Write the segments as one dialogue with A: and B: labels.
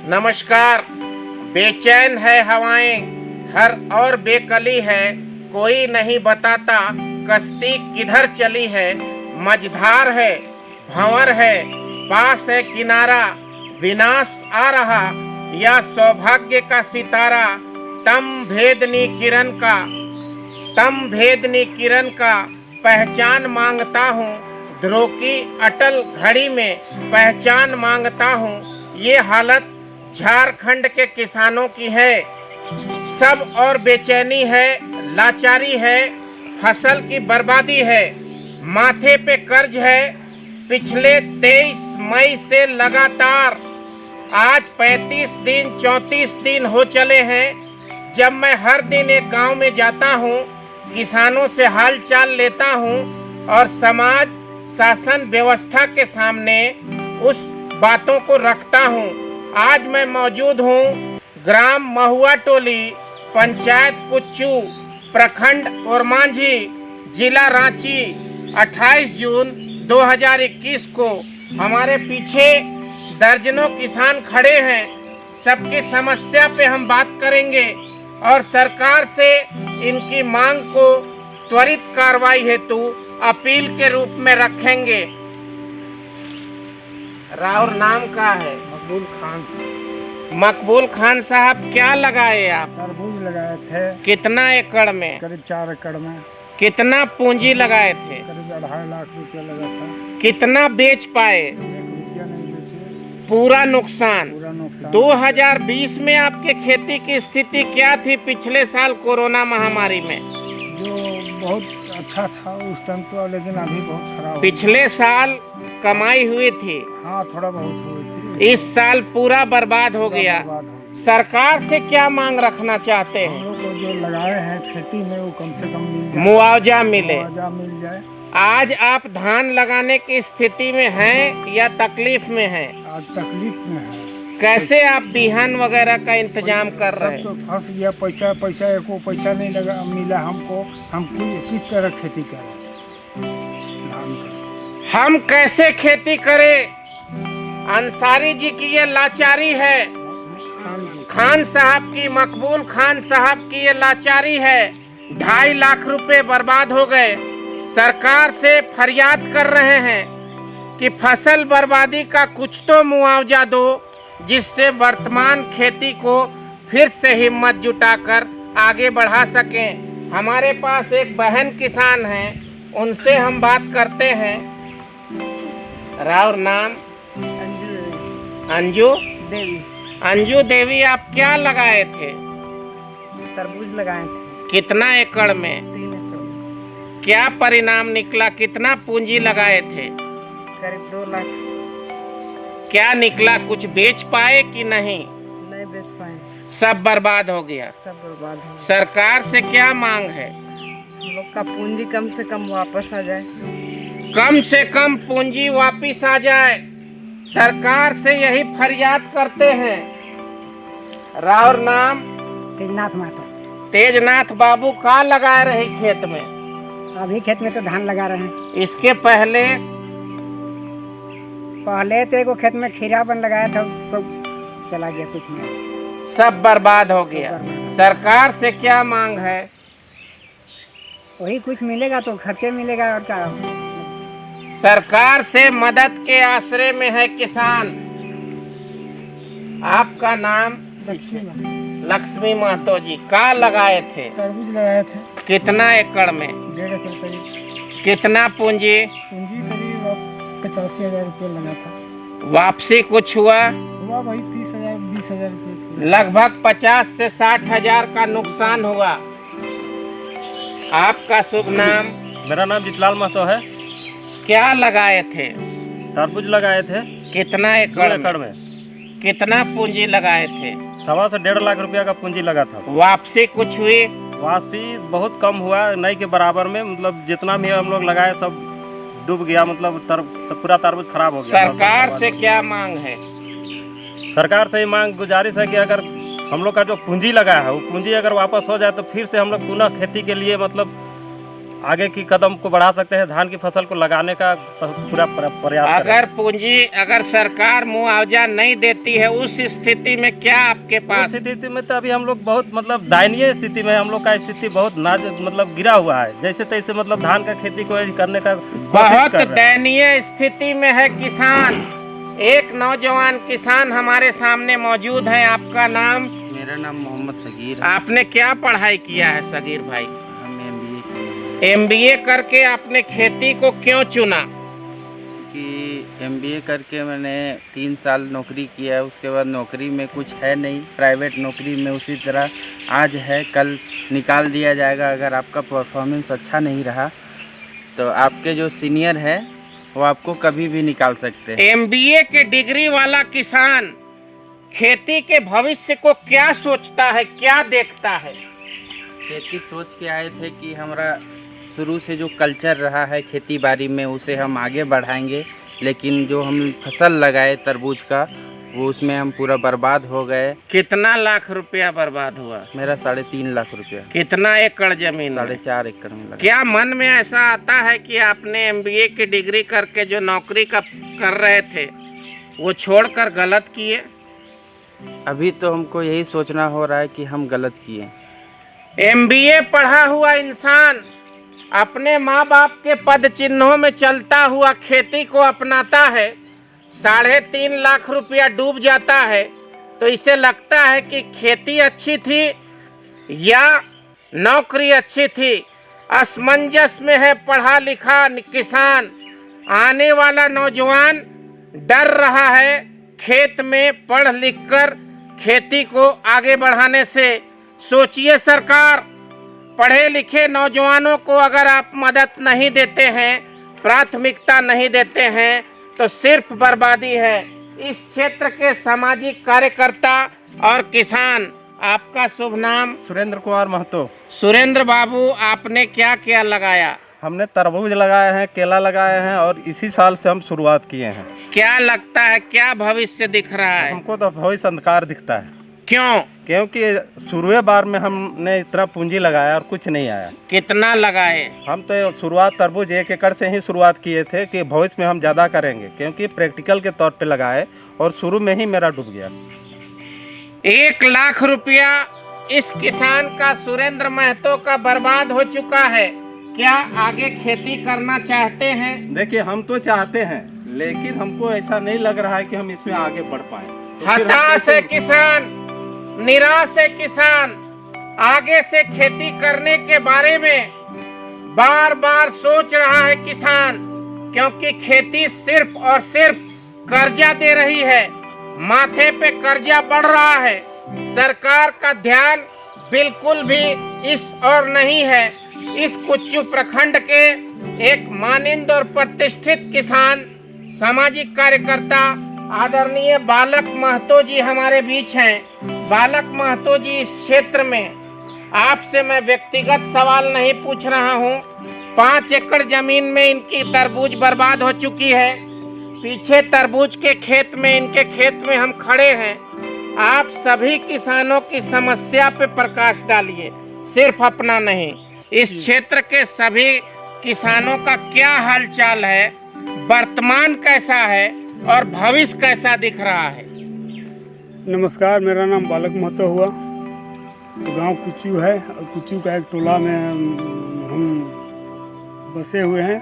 A: नमस्कार। बेचैन है हवाएं हर और बेकली है, कोई नहीं बताता कश्ती किधर चली है। मझधार है भंवर है पास है किनारा, विनाश आ रहा या सौभाग्य का सितारा। तम भेदनी किरण का पहचान मांगता हूँ, ध्रुव की अटल घड़ी में पहचान मांगता हूँ। ये हालत झारखंड के किसानों की है, सब और बेचैनी है, लाचारी है, फसल की बर्बादी है, माथे पे कर्ज है। पिछले 23 मई से लगातार आज 35 दिन 34 दिन हो चले हैं जब मैं हर दिन एक गांव में जाता हूं, किसानों से हाल चाल लेता हूं और समाज शासन व्यवस्था के सामने उस बातों को रखता हूं। आज मैं मौजूद हूं ग्राम महुआ टोली, पंचायत कुच्चू, प्रखंड ओरमांझी, जिला रांची। 28 जून 2021 को हमारे पीछे दर्जनों किसान खड़े हैं। सबकी समस्या पे हम बात करेंगे और सरकार से इनकी मांग को त्वरित कार्रवाई हेतु अपील के रूप में रखेंगे। राउर नाम का है?
B: मकबूल खान।
A: मकबूल खान साहब, क्या लगाए आप?
B: तरबूज लगाए थे।
A: कितना एकड़ में?
B: करीब 4 एकड़ में।
A: कितना पूंजी लगाए थे?
B: करीब 2.5 लाख रुपया लगा था।
A: कितना बेच पाए?
B: 1 रुपया नहीं बेचे।
A: पूरा नुकसान। 2020 में आपके खेती की स्थिति क्या थी? पिछले साल कोरोना महामारी में
B: जो बहुत अच्छा था उस टाइम तो, लेकिन अभी बहुत खराब।
A: पिछले साल कमाई हुई थी।
B: हाँ, थोड़ा बहुत हुई थी।
A: इस साल पूरा बर्बाद हो गया। सरकार से क्या मांग रखना चाहते हैं?
B: हम लोग को जो लगाए हैं खेती में वो कम से कम मिल जाए,
A: मुआवजा मिले।
B: मुआवजा मिल जाए।
A: आज आप धान लगाने की स्थिति में हैं या तकलीफ में हैं?
B: आज तकलीफ में है।
A: कैसे आप बिहान वगैरह का इंतजाम कर रहे हैं?
B: सब तो फंस गया। पैसा एको पैसा नहीं लगा मिला हमको। हम किस तरह खेती करें धान का?
A: हम कैसे खेती करें? अंसारी जी की ये लाचारी है, खान साहब की, मकबूल खान साहब की ये लाचारी है। 2.5 लाख रुपए बर्बाद हो गए। सरकार से फरियाद कर रहे हैं कि फसल बर्बादी का कुछ तो मुआवजा दो, जिससे वर्तमान खेती को फिर से हिम्मत जुटाकर आगे बढ़ा सकें। हमारे पास एक बहन किसान हैं, उनसे हम बात करते हैं। राउर नाम? अंजू
C: देवी।
A: अंजू देवी, आप क्या लगाए थे?
C: तरबूज लगाए थे।
A: कितना एकड़ में?
C: 3 एकड़ में।
A: क्या परिणाम निकला? कितना पूंजी लगाए थे?
C: करीब 2 लाख।
A: क्या निकला? कुछ बेच पाए कि नहीं?
C: नहीं बेच पाए।
A: सब बर्बाद हो गया।
C: सब बर्बाद हो।
A: सरकार से क्या मांग है?
C: हम लोग का पूंजी कम से कम वापस आ जाए।
A: कम से कम पूंजी वापिस आ जाए, सरकार से यही फरियाद करते हैं। राउर नाम?
D: तेजनाथ महतो।
A: तेजनाथ बाबू, का लगा रहे खेत में?
D: अभी खेत में तो धान लगा रहे हैं।
A: इसके पहले
D: तो एगो खेत में खीरा बन लगाया था, सब चला गया, कुछ नहीं,
A: सब बर्बाद हो गया। सरकार से क्या मांग है?
D: वही कुछ मिलेगा तो खर्चे मिलेगा और क्या।
A: सरकार से मदद के आश्रय में है किसान। आपका नाम? लक्ष्मी महतो जी, का लगाए थे?
B: तरबूज लगाए थे।
A: कितना एकड़ में?
B: 1.5 एकड़ करीब।
A: कितना पूंजी?
B: पूंजी करीब 85,000 रुपया लगा था।
A: वापसी कुछ हुआ?
B: वही 30,000 20,000 रुपये।
A: लगभग 50 से 60 हजार का नुकसान हुआ। आपका शुभ नाम?
E: मेरा नाम जितलाल महतो है।
A: क्या लगाए थे?
E: तरबूज लगाए थे।
A: कितना
E: 2
A: एकड़
E: एकड़
A: में?
E: में।
A: कितना पूंजी लगाए थे?
E: 1.25 से 1.5 लाख रुपया का पूंजी लगा था।
A: वापसी कुछ हुई?
E: वापसी बहुत कम हुआ, नहीं के बराबर में। मतलब जितना भी हम लोग लगाए सब डूब गया। मतलब पूरा तरबूज खराब हो गया।
A: सरकार से क्या मांग है?
E: सरकार से ही मांग गुजारिश है कि अगर हम लोग का जो पूंजी लगा है वो पूंजी अगर वापस हो जाए तो फिर से हम लोग पुनः खेती के लिए मतलब आगे की कदम को बढ़ा सकते हैं, धान की फसल को लगाने का पूरा प्रयास करें।
A: अगर सरकार मुआवजा नहीं देती है उस स्थिति में क्या आपके पास?
E: उस स्थिति में तो अभी हम लोग बहुत मतलब दयनीय स्थिति में, हम लोग का स्थिति बहुत मतलब गिरा हुआ है। जैसे तैसे मतलब धान का खेती को करने का
A: बहुत दयनीय स्थिति में है किसान। एक नौजवान किसान हमारे सामने मौजूद है। आपका नाम?
F: मेरा नाम मोहम्मद सगीर है।
A: आपने क्या पढ़ाई किया है सगीर भाई?
F: हम MBA
A: MBA करके आपने खेती को क्यों चुना?
F: कि MBA करके मैंने 3 साल नौकरी किया है, उसके बाद नौकरी में कुछ है नहीं, प्राइवेट नौकरी में उसी तरह आज है कल निकाल दिया जाएगा। अगर आपका परफॉर्मेंस अच्छा नहीं रहा तो आपके जो सीनियर है वो आपको कभी भी निकाल सकते हैं।
A: MBA के डिग्री वाला किसान खेती के भविष्य को क्या सोचता है, क्या देखता है?
F: खेती सोच के आए थे कि हमारा शुरू से जो कल्चर रहा है खेती बाड़ी में उसे हम आगे बढ़ाएंगे, लेकिन जो हम फसल लगाए तरबूज का वो उसमें हम पूरा बर्बाद हो गए।
A: कितना लाख रुपया बर्बाद हुआ?
F: मेरा 3.5 लाख रुपया।
A: कितना एकड़ जमीन?
F: 4.5 एकड़ में लगा।
A: क्या मन में ऐसा आता है कि आपने MBA की डिग्री करके जो नौकरी कर रहे थे वो छोड़कर गलत किए?
F: अभी तो हमको यही सोचना हो रहा है कि हम गलत किए।
A: MBA पढ़ा हुआ इंसान अपने माँ बाप के पद चिन्हों में चलता हुआ खेती को अपनाता है, 3.5 लाख रुपया डूब जाता है, तो इसे लगता है कि खेती अच्छी थी या नौकरी अच्छी थी? असमंजस में है पढ़ा लिखा किसान। आने वाला नौजवान डर रहा है खेत में पढ़ लिख कर खेती को आगे बढ़ाने से। सोचिए सरकार, पढ़े लिखे नौजवानों को अगर आप मदद नहीं देते हैं, प्राथमिकता नहीं देते हैं तो सिर्फ बर्बादी है। इस क्षेत्र के सामाजिक कार्यकर्ता और किसान, आपका शुभ नाम?
G: सुरेंद्र कुमार महतो।
A: सुरेंद्र बाबू, आपने क्या क्या लगाया?
G: हमने तरबूज लगाए हैं, केला लगाए हैं और इसी साल से हम शुरुआत किए हैं।
A: क्या लगता है, क्या भविष्य दिख रहा है?
G: हमको तो भविष्य अंधकार दिखता है।
A: क्यों?
G: क्योंकि शुरुए बार में हमने इतना पूंजी लगाया और कुछ नहीं आया।
A: कितना लगाए?
G: हम तो शुरुआत तरबूज 1 एकड़ से ही शुरुआत किए थे कि भविष्य में हम ज़्यादा करेंगे, क्योंकि प्रैक्टिकल के तौर पे लगाए और शुरू में ही मेरा डूब गया।
A: 1 लाख रुपया इस किसान का, सुरेंद्र महतो का बर्बाद हो चुका है। क्या आगे खेती करना चाहते हैं?
G: देखिए, हम तो चाहते हैं, लेकिन हमको ऐसा नहीं लग रहा है कि हम इसमें आगे बढ़ पाए।
A: हताश है किसान, निराश है किसान। आगे से खेती करने के बारे में बार बार सोच रहा है किसान, क्योंकि खेती सिर्फ और सिर्फ कर्जा दे रही है, माथे पे कर्जा बढ़ रहा है। सरकार का ध्यान बिल्कुल भी इस ओर नहीं है। इस कुच्चू प्रखंड के एक मानिंद और प्रतिष्ठित किसान, सामाजिक कार्यकर्ता आदरणीय बालक महतो जी हमारे बीच हैं। बालक महतो जी, इस क्षेत्र में आपसे मैं व्यक्तिगत सवाल नहीं पूछ रहा हूँ। 5 एकड़ जमीन में इनकी तरबूज बर्बाद हो चुकी है। पीछे तरबूज के खेत में, इनके खेत में हम खड़े हैं। आप सभी किसानों की समस्या पे प्रकाश डालिए, सिर्फ अपना नहीं। इस क्षेत्र के सभी किसानों का क्या हालचाल है, वर्तमान कैसा है और भविष्य कैसा दिख रहा है?
B: नमस्कार, मेरा नाम बालक महतो हुआ। गांव कुच्चू है और कुच्चू का एक टोला में हम बसे हुए हैं।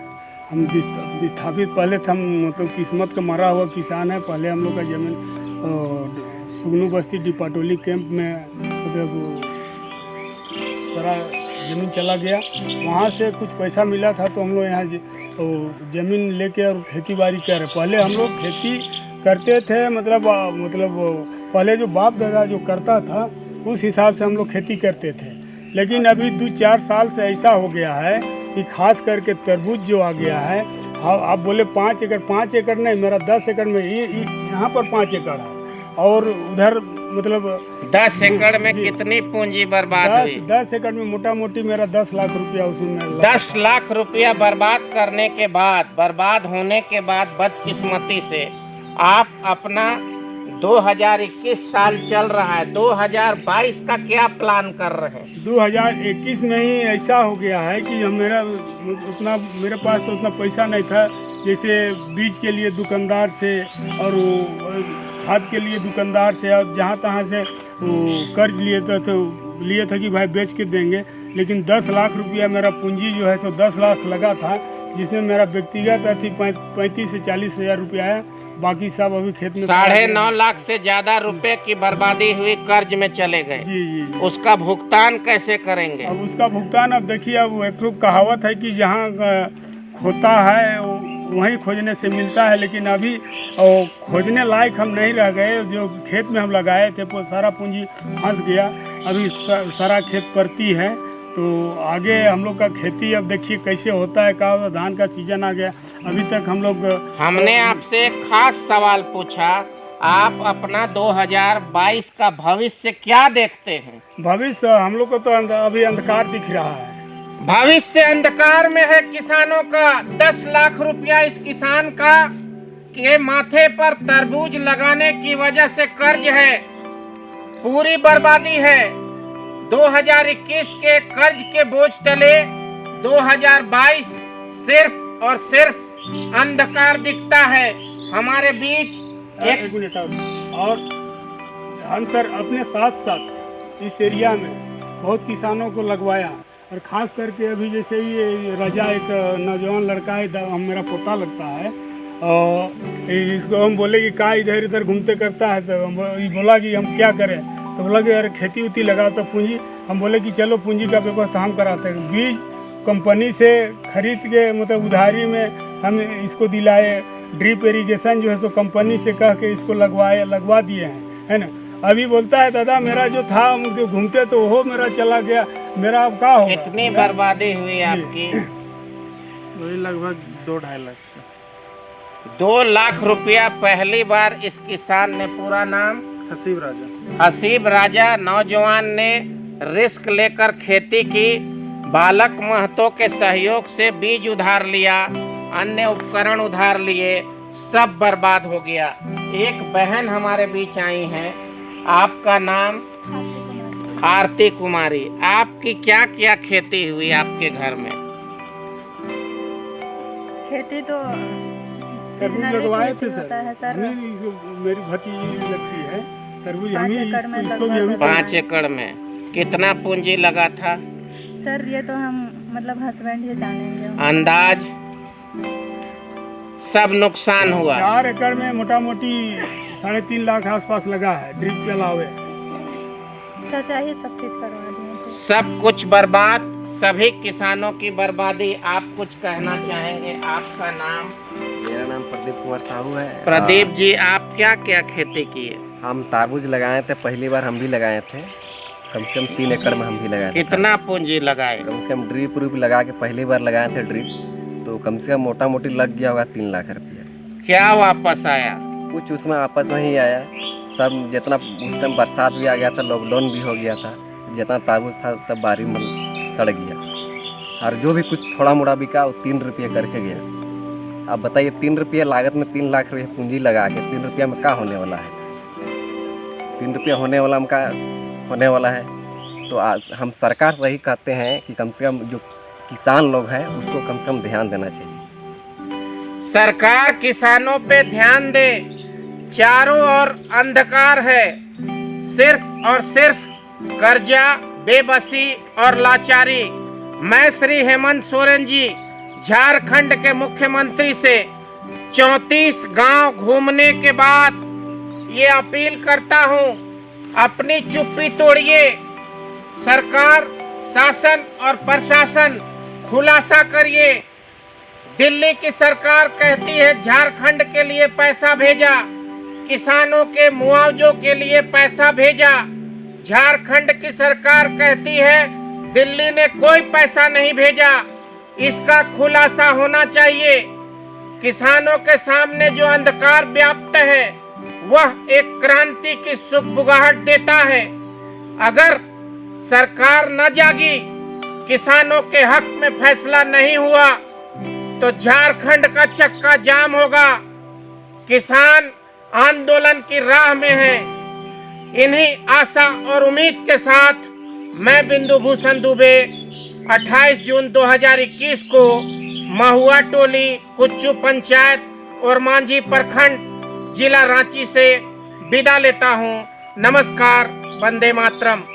B: हम विस्थापित पहले थे, हम मतलब किस्मत का मरा हुआ किसान है। पहले हम लोग का जमीन सुगनू बस्ती डिपाटोली कैंप में मतलब सारा ज़मीन चला गया। वहाँ से कुछ पैसा मिला था तो हम लोग यहाँ ज़मीन लेके और खेती बाड़ी कर रहे। पहले हम लोग खेती करते थे, मतलब पहले जो बाप दादा जो करता था उस हिसाब से हम लोग खेती करते थे। लेकिन अभी 2-4 साल से ऐसा हो गया है कि खास करके तरबूज जो आ गया है। आप बोले 5 एकड़, 5 एकड़ नहीं, मेरा 10 एकड़ में यहाँ पर 5 एकड़ है और उधर मतलब
A: 10 एकड़ में कितनी पूंजी बर्बाद हुई?
B: 10 एकड़ में मोटा मोटी मेरा 10 लाख रुपया उसमें
A: 10 लाख रुपया बर्बाद करने के बाद, बर्बाद होने के बाद बदकिस्मती से आप अपना 2021 साल चल रहा है, 2022 का क्या प्लान कर रहे हैं?
B: 2021 में ही ऐसा हो गया है कि मेरे पास तो उतना पैसा नहीं था। जैसे बीज के लिए दुकानदार से और खाद के लिए दुकानदार से और जहाँ तहाँ से कर्ज लिए थे कि भाई बेच के देंगे। लेकिन 10 लाख रुपया मेरा पूंजी जो है सो 10 लाख लगा था, जिसमें मेरा व्यक्तिगत अति 35 से 40 हज़ार रुपया है। बाकी सब अभी खेत में
A: 9.5 लाख से ज्यादा रुपए की बर्बादी हुई, कर्ज में चले गए।
B: जी।
A: उसका भुगतान कैसे करेंगे?
B: अब उसका भुगतान अब देखिए, अब एक तो कहावत है कि जहाँ खोता है वहीं खोजने से मिलता है। लेकिन अभी खोजने लायक हम नहीं रह गए। जो खेत में हम लगाए थे वो सारा पूंजी फंस गया। अभी सारा खेत परती है, तो आगे हम लोग का खेती अब देखिए कैसे होता है। का धान का सीजन आ गया, अभी तक
A: हमने आपसे एक खास सवाल पूछा, आप अपना 2022 का भविष्य क्या देखते हैं?
B: भविष्य हम लोग को तो अभी अंधकार दिख रहा है।
A: भविष्य अंधकार में है किसानों का। 10 लाख रुपया इस किसान का के माथे पर तरबूज लगाने की वजह से कर्ज है, पूरी बर्बादी है। 2021 के कर्ज के बोझ तले 2022 सिर्फ और सिर्फ अंधकार दिखता है। हमारे बीच
B: एक मिनट और हम सर अपने साथ साथ इस एरिया में बहुत किसानों को लगवाया, और ख़ास करके अभी जैसे ये रजा एक नौजवान लड़का है, मेरा पोता लगता है, और इसको हम बोले कि का इधर इधर घूमते करता है, तो ये बोला कि हम क्या करें। तो बोला कि यार खेती उती लगाओ तो पूंजी। हम बोले कि चलो पूंजी का व्यवस्था हम कराते हैं। बीज कंपनी से खरीद के मतलब उधारी में हम इसको दिलाए। ड्रिप इरिगेशन जो है सो कंपनी से कह के इसको लगवा दिए हैं, है ना। अभी बोलता है दादा मेरा जो था जो घूमते तो वो मेरा चला गया, मेरा अब क्या होगा।
A: कितनी बर्बादी हुई आपकी?
B: वही लगभग 2-2.5 लाख।
A: 2 लाख रुपया पहली बार इस किसान ने, पूरा नाम हसीब राजा नौजवान ने रिस्क लेकर खेती की। बालक महतो के सहयोग से बीज उधार लिया, अन्य उपकरण उधार लिए, सब बर्बाद हो गया। एक बहन हमारे बीच आई हैं, आपका नाम? आरती कुमारी। आपकी क्या क्या खेती हुई आपके घर में?
H: खेती तो
B: तरबूज लगवाए थे सर, मेरी भतीजी लगती है तरबूज, इसको भी हमें
A: 5 एकड़ में कितना पूंजी लगा था
H: सर? ये तो हम मतलब हस्बैंड ही जानेंगे।
A: अंदाज सब नुकसान हुआ।
B: 4 एकड़ में मोटा मोटी 3.5 लाख आसपास लगा है, ड्रिप के अलावे।
H: चाचा ही सब चीज करवा दिए थे।
A: सब कुछ बर्बाद, सभी किसानों की बर्बादी। आप कुछ कहना चाहेंगे? आपका नाम?
I: मेरा नाम प्रदीप कुमार साहू है।
A: प्रदीप जी, आप क्या क्या खेती किए?
I: हम तरबूज लगाए थे, पहली बार हम भी लगाए थे। कम से कम 3 एकड़ में हम भी लगाए थे।
A: कितना पूंजी लगाए?
I: कम से कम ड्रिप लगा के पहली बार लगाए थे ड्रिप, तो कम से कम मोटा मोटी लग गया होगा 3 लाख रुपया।
A: क्या वापस आया?
I: कुछ उसमें वापस नहीं आया। सब जितना उस टाइम बरसात भी आ गया था, लॉकडाउन भी हो गया था, जितना तरबूज था सब बारी में सड़ गया। और जो भी कुछ थोड़ा मोड़ा बिका वो 3 रुपये करके गया। अब बताइए 3 रुपये लागत में 3 लाख रुपये पूंजी लगा के 3 रुपया में क्या होने वाला है? 3 रुपया होने वाला है। तो हम सरकार से ही कहते हैं कि कम से कम जो किसान लोग हैं उसको कम से कम ध्यान देना चाहिए।
A: सरकार किसानों पे ध्यान दे। चारों ओर अंधकार है, सिर्फ और सिर्फ कर्जा, बेबसी और लाचारी। मैं श्री हेमंत सोरेन जी झारखंड के मुख्यमंत्री से 34 गांव घूमने के बाद ये अपील करता हूं, अपनी चुप्पी तोड़िए। सरकार, शासन और प्रशासन खुलासा करिए। दिल्ली की सरकार कहती है झारखंड के लिए पैसा भेजा, किसानों के मुआवजों के लिए पैसा भेजा। झारखंड की सरकार कहती है दिल्ली ने कोई पैसा नहीं भेजा। इसका खुलासा होना चाहिए। किसानों के सामने जो अंधकार व्याप्त है वह एक क्रांति की सुगबुगाहट देता है। अगर सरकार न जागी, किसानों के हक में फैसला नहीं हुआ तो झारखंड का चक्का जाम होगा। किसान आंदोलन की राह में हैं। इन्हीं आशा और उम्मीद के साथ मैं बिंदु भूषण दुबे 28 जून 2021 को महुआ टोली, कुच्चू पंचायत और मांझी प्रखंड, जिला रांची से विदा लेता हूँ। नमस्कार, वंदे मातरम।